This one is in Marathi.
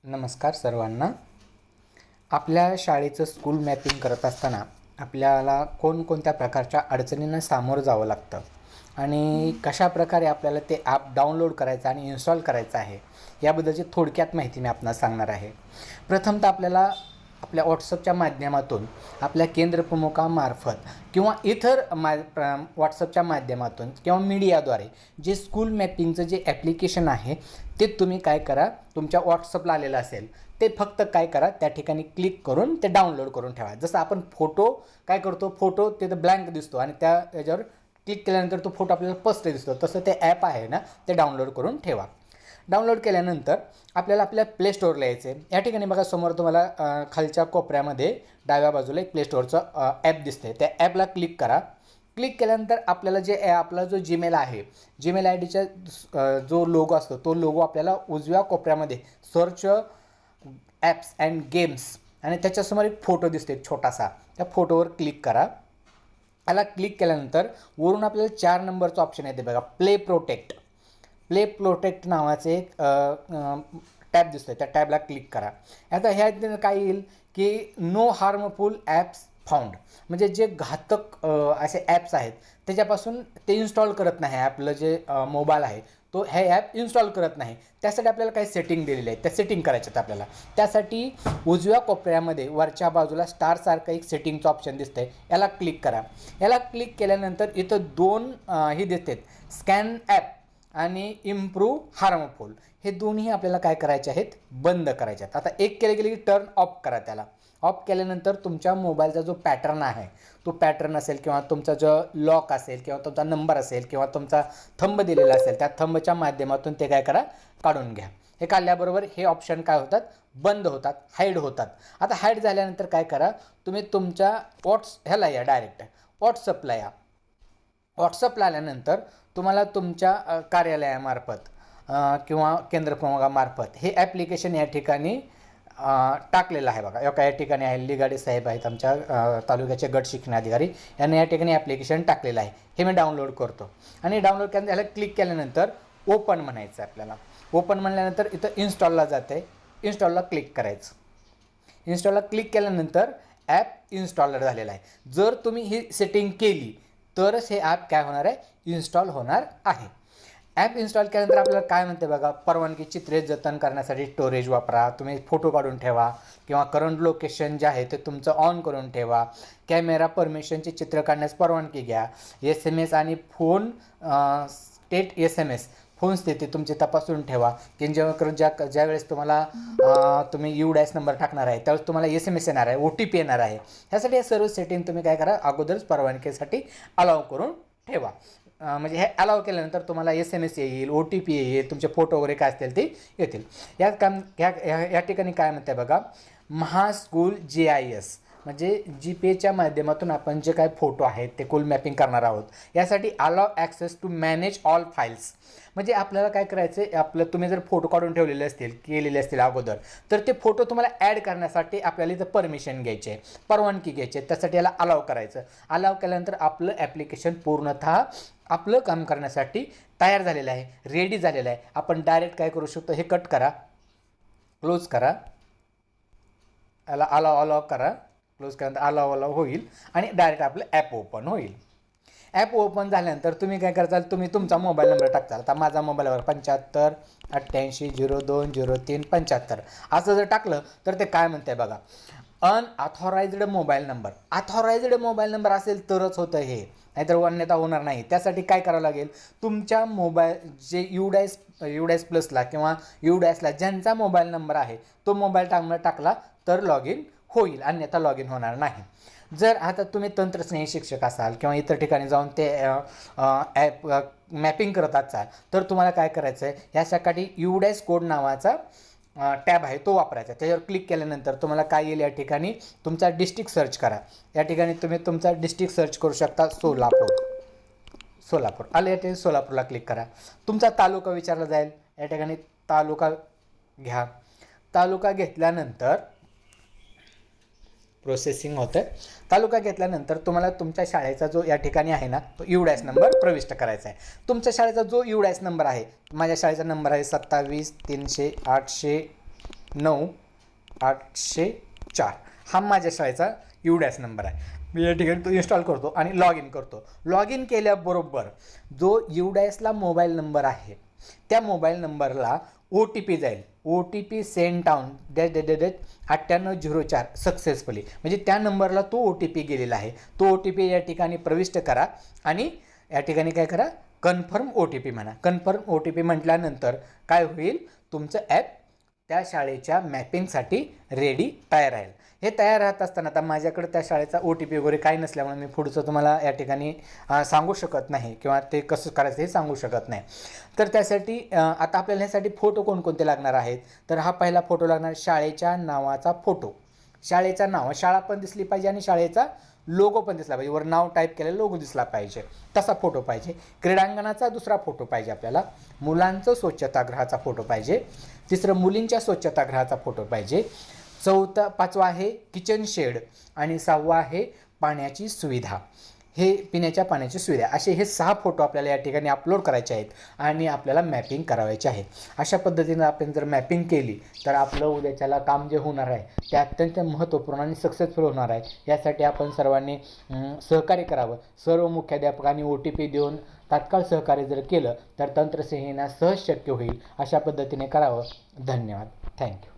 नमस्कार सर्वांना. आपल्या शाळेचं स्कूल मॅपिंग करत असताना आपल्याला कोणकोणत्या प्रकारच्या अडचणींना सामोरं जावं लागतं आणि कशाप्रकारे आपल्याला ते ॲप डाउनलोड करायचं आणि इन्स्टॉल करायचं आहे याबद्दलची थोडक्यात माहिती मी आपणास सांगणार आहे. प्रथमतः आपल्याला आपल्या व्हॉट्सअपच्या माध्यमातून आपल्या केंद्रप्रमुखामार्फत किंवा इतर व्हॉट्सअपच्या माध्यमातून किंवा मीडियाद्वारे जे स्कूल मॅपिंगचं जे ॲप्लिकेशन आहे ते तुम्ही काय करा, तुमच्या व्हॉट्सअपला आलेलं असेल ते फक्त काय करा, त्या ठिकाणी क्लिक करून ते डाउनलोड करून ठेवा. जसं आपण फोटो काय करतो, फोटो तिथं ब्लँक दिसतो आणि त्या याच्यावर क्लिक केल्यानंतर तो फोटो आपल्याला स्पष्ट दिसतो, तसं ते ॲप आहे ना ते डाउनलोड करून ठेवा. डाउनलोड केल्यानंतर आपल्याला आपल्या प्ले स्टोअरला यायचं आहे. या ठिकाणी बघा समोर तुम्हाला खालच्या कोपऱ्यामध्ये डाव्या बाजूला एक प्ले स्टोअरचं ॲप दिसते. त्या ॲपला क्लिक करा. क्लिक केल्यानंतर आपल्याला जे आपला जो जीमेल आहे, जीमेल आय डीचा जो लोगो असतो तो लोगो आपल्याला उजव्या कोपऱ्यामध्ये सर्च ॲप्स अँड गेम्स आणि त्याच्यासमोर एक फोटो दिसते छोटासा, त्या फोटोवर क्लिक करा. याला क्लिक केल्यानंतर वरून आपल्याला 4 नंबरचं ऑप्शन येते बघा, प्ले प्रोटेक्ट नावाचे एक टॅब दिसतोय, त्या टॅबला क्लिक करा. आता ह्यात काय येईल की नो हार्मफुल ॲप्स फाउंड, म्हणजे जे घातक असे ॲप्स आहेत त्याच्यापासून ते इन्स्टॉल करत नाही. आपलं जे मोबाईल आहे तो हे ॲप इन्स्टॉल करत नाही. त्यासाठी आपल्याला काही सेटिंग दिलेली आहे, त्या सेटिंग करायच्यात आपल्याला. त्यासाठी उजव्या कोपऱ्यामध्ये वरच्या बाजूला स्टारसारखं एक सेटिंगचं ऑप्शन दिसतंय, याला क्लिक करा. याला क्लिक केल्यानंतर इथं 2 ही दिसतात, स्कॅन ॲप आणि इम्प्रूव्ह हार्मफुल. हे दोन्ही आपल्याला काय करायचे आहेत, बंद करायचे आहेत. आता एक केले गेले की टर्न ऑफ करा. त्याला ऑफ केल्यानंतर तुमच्या मोबाईलचा जो पॅटर्न आहे तो पॅटर्न असेल किंवा तुमचा जो लॉक असेल किंवा तुमचा नंबर असेल किंवा तुमचा थंब दिलेला असेल त्या थंबच्या माध्यमातून ते काय करा, काढून घ्या. हे काढल्याबरोबर हे ऑप्शन काय होतात, बंद होतात, हाईड होतात. आता हाईड झाल्यानंतर काय करा, तुम्ही तुमच्या ह्याला या, डायरेक्ट व्हॉट्सअपला या. व्हॉट्सअपला आल्यानंतर तुम्हाला तुमच्या कार्यालयामार्फत किंवा केंद्रप्रमुखामार्फत हे ॲप्लिकेशन या ठिकाणी टाकलेलं आहे बघा. या ठिकाणी आहे, लिगाडे साहेब आहेत आमच्या तालुक्याचे गट शिक्षण अधिकारी, यांनी या ठिकाणी ॲप्लिकेशन टाकलेलं आहे. हे मी डाउनलोड करतो आणि डाउनलोड केल्यानंतर याला क्लिक केल्यानंतर ओपन म्हणायचं आपल्याला. ओपन म्हणल्यानंतर इथं इन्स्टॉलला जाते, इन्स्टॉलला क्लिक करायचं. इन्स्टॉलला क्लिक केल्यानंतर ॲप इन्स्टॉलर झालेला आहे. जर तुम्ही ही सेटिंग केली तरच हे ॲप काय होणार आहे, इन्स्टॉल होणार आहे. ॲप इन्स्टॉल केल्यानंतर आपल्याला काय म्हणते बघा, परवानगी चित्रे जतन करण्यासाठी स्टोरेज वापरा, तुम्ही फोटो काढून ठेवा किंवा करंट लोकेशन जे आहे ते तुमचं ऑन करून ठेवा, कॅमेरा परमिशनचे चित्र काढण्यास परवानगी घ्या, SMS आणि फोन स्टेट SMS फोन स्थिती तुमची तपासून ठेवा की ज्या वेळेस तुम्हाला तुम्ही UDAS नंबर टाकणार आहे त्यावेळेस तुम्हाला SMS येणार आहे, OTP येणार आहे. ह्यासाठी हे सर्व सेटिंग तुम्ही काय करा, अगोदरच परवानगीसाठी अलाव करून ठेवा. म्हणजे हे अलाव केल्यानंतर तुम्हाला SMS येईल, OTP येईल, तुमचे फोटो वगैरे काय असतील ते येतील. या ठिकाणी काय म्हणते बघा, महास्कूल GIS म्हणजे GPayच्या माध्यमातून आपण जे काय फोटो आहेत ते स्कूल मॅपिंग करणार आहोत. यासाठी allow access to manage all files, म्हणजे आपल्याला काय करायचं आहे, आपलं तुम्ही जर फोटो काढून ठेवलेले असतील, केलेले असतील अगोदर, तर ते फोटो तुम्हाला ॲड करण्यासाठी आपल्याला इथं परमिशन घ्यायची आहे, परवानगी घ्यायची आहे. त्यासाठी याला अलाव करायचं. अलाव केल्यानंतर आपलं ॲप्लिकेशन पूर्णतः आपलं काम करण्यासाठी तयार झालेलं आहे, रेडी झालेलं आहे. आपण डायरेक्ट काय करू शकतो, हे कट करा, क्लोज करा, याला अलाव करा, क्लोज केल्यानंतर अलाव होईल आणि डायरेक्ट आपलं ॲप ओपन होईल. ॲप ओपन झाल्यानंतर तुम्ही काय करताल, तुम्ही तुमचा मोबाईल नंबर टाकताल. आता माझा मोबाईलवर 75 88 02 03 75 असं जर टाकलं तर ते काय म्हणते बघा, unauthorised mobile number. Authorised mobile number असेल तरच होतं हे, नाहीतर अन्यथा होणार नाही. त्यासाठी काय करावं लागेल, तुमच्या मोबाईल जे UDAS प्लसला किंवा UDASला ज्यांचा मोबाईल नंबर आहे तो मोबाईल टाकला तर लॉग इन होईल, अन्यथा लॉग इन होणार नाही. जर आता तुम्ही तंत्रस्नेही शिक्षक असाल किंवा इतर ठिकाणी जाऊन ते ॲप मॅपिंग करत असाल तर तुम्हाला काय करायचं आहे, ह्यासाठी UDAS कोड नावाचा टॅब आहे तो वापरायचा. त्याच्यावर क्लिक केल्यानंतर तुम्हाला काय येईल, या ठिकाणी तुमचा डिस्ट्रिक्ट सर्च करा. या ठिकाणी तुम्ही तुमचा डिस्ट्रिक्ट सर्च करू शकता, सोलापूर आलं. या ठिकाणी सोलापूरला क्लिक करा. तुमचा तालुका विचारला जाईल, या ठिकाणी तालुका घ्या. तालुका घेतल्यानंतर प्रोसेसिंग होतं. तालुका घेतल्यानंतर तुम्हाला तुमच्या शाळेचा जो या ठिकाणी आहे ना तो UDAS नंबर प्रविष्ट करायचा आहे. तुमच्या शाळेचा जो UDAS नंबर आहे, माझ्या शाळेचा नंबर आहे 27 300 800 9,804 हा माझ्या शाळेचा UDAS नंबर आहे. मी या ठिकाणी तो इन्स्टॉल करतो आणि लॉग इन करतो. लॉग इन केल्याबरोबर जो UDASला मोबाईल नंबर आहे त्या मोबाईल नंबरला OTP जाईल. OTP सेंड डाऊन -- 9804 सक्सेसफुली, म्हणजे त्या नंबरला तो OTP गेलेला आहे. तो OTP या ठिकाणी प्रविष्ट करा आणि या ठिकाणी काय करा, कन्फर्म OTP म्हणा. कन्फर्म OTP म्हटल्यानंतर काय होईल, तुमचं ॲप त्या शाळेच्या मॅपिंगसाठी रेडी तयार राहील. हे तयार राहत असताना आता माझ्याकडे त्या शाळेचा OTP वगैरे काही नसल्यामुळे मी पुढचं तुम्हाला या ठिकाणी सांगू शकत नाही किंवा ते कसं करायचं हे सांगू शकत नाही. तर त्यासाठी आता आपल्याला ह्यासाठी फोटो कोणकोणते लागणार आहेत, तर हा पहिला फोटो लागणार शाळेच्या नावाचा फोटो. शाळेचं नाव, शाळा पण दिसली पाहिजे आणि शाळेचा लोगो पण दिसला पाहिजे, वर नाव टाईप केलेला लोगो दिसला पाहिजे, तसा फोटो पाहिजे. क्रीडांगणाचा दुसरा फोटो पाहिजे आपल्याला. मुलांचं स्वच्छतागृहाचा फोटो पाहिजे. तिसरं मुलींच्या स्वच्छतागृहाचा फोटो पाहिजे. पाचवा आहे किचन शेड आणि 6वा आहे पाण्याची सुविधा. हे पिण्याच्या पाण्याची सुविधा. असे हे 6 फोटो आपल्याला या ठिकाणी अपलोड करायचे आहेत आणि आपल्याला मॅपिंग करावायचे आहे. अशा पद्धतीनं आपण जर मॅपिंग केली तर आपलं उद्याच्याला काम जे होणार आहे ते अत्यंत महत्त्वपूर्ण आणि सक्सेसफुल होणार आहे. यासाठी आपण सर्वांनी सहकार्य करावं. सर्व मुख्याध्यापकांनी OTP देऊन तात्काळ सहकार्य जर केलं तर तंत्रसेना सहज शक्य होईल. अशा पद्धतीने करावं. धन्यवाद. थँक्यू.